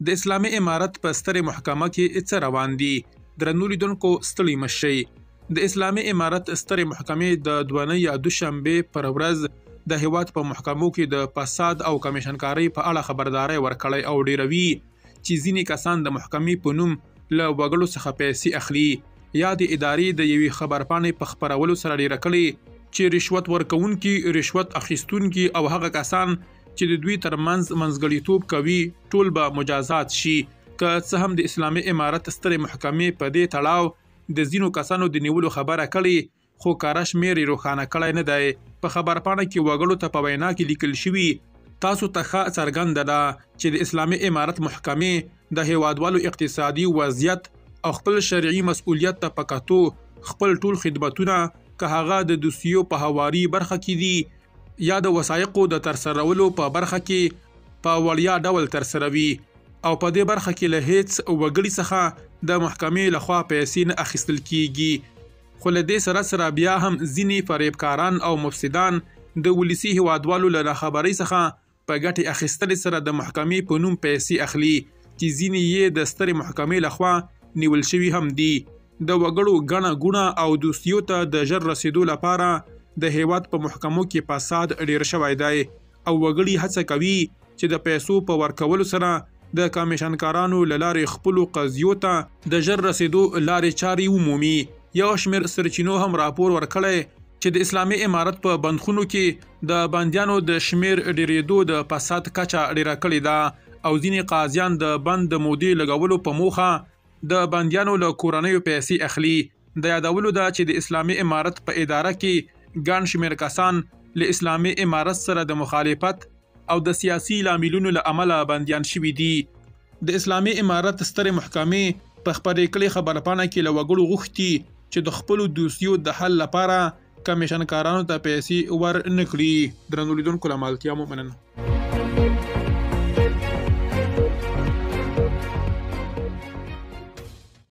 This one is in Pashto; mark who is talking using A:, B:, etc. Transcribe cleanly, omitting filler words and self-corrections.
A: د اسلامي امارت په سترې محکمه کې څه روان دي؟ درنو لیدونکو ستړي مه شئ. د اسلامي امارت سترې محکمې د دوانۍ یا دوشنبې پر ورځ د هیواد په محکمو کې د فساد او کمیشنکارۍ په اړه خبرداری ورکړی او ډیروي چې ځینې کسان د محکمې په نوم له وګړو څخه پیسې اخلي یا د ادارې د یوې خبرپاڼې په خپرولو سره ډیره کړي چې رشوت ورکوونکي، رشوت اخیستونکي او هغه کسان چې د دوی ترمنځ منځګړیتوب کوي ټول به مجازات شي. که څه هم د اسلامي امارت سترې محکمې په دې تړاو د ځینو کسانو د نیولو خبره کړې، خو کاره شمېر یې روښانه کړی نه دی. په خبرپاڼه کې وګړو ته په وینا کې لیکل شوي تاسو ته ښه څرګنده ده چې د اسلامي امارت محکمې د هیوادوالو اقتصادي وضعیت او خپل شرعي مسؤلیت ته په کتو خپل ټول خدمتونه که هغه د دوسیو په هواري برخه کې دي یا د وثایقو د ترسرولو په برخه کې په وړیا ډول ترسروي او په دې برخه کې له هیڅ وګړي څخه د محکمې لخوا پیسې نه اخیستل کیږي. خو له دې سره سره بیا هم ځینې فریبکاران او مفسدان د ولسي هیوادوالو له ناخبرۍ څخه په ګټې اخیستلې سره د محکمې په نوم پیسې اخلي چې ځینې یې د سترې محکمې لخوا نیول شوي هم دي. د وګړو ګڼه ګوڼه او دوسیو ته د ژر رسیدو لپاره د هیواد په محکمو کې فساد ډیر شوی دی او وګړي هڅه کوي چې د پیسو په ورکولو سره د کمیشنکارانو له لارې خپلو قضیو ته د ژر رسیدو لارې چارې ومومي. یو شمېر سرچینو هم راپور ورکړی چې د اسلامي امارت په بندخونو کې د بندیانو د شمېر ډیرېدو د فساد کچه ډیره کړې ده او ځینې قاضیان د بند د مودې لګولو په موخه د بندیانو له کورنیو پیسې اخلي. د یادولو ده چې د اسلامي امارت په اداره کې ګڼ شمېر کسان له اسلامي امارت سره د مخالفت او د سیاسي لاملونو له امله بندیان شوي دي. د اسلامي امارت سترې محکمې په خپرې کړې خبرپاڼه کې له وګړو غوښتي چې د خپلو دوسیو د حل لپاره کمیشنکارانو ته پیسې ور نه کړي. درنو لیدونکو له ملتیا مو مننه.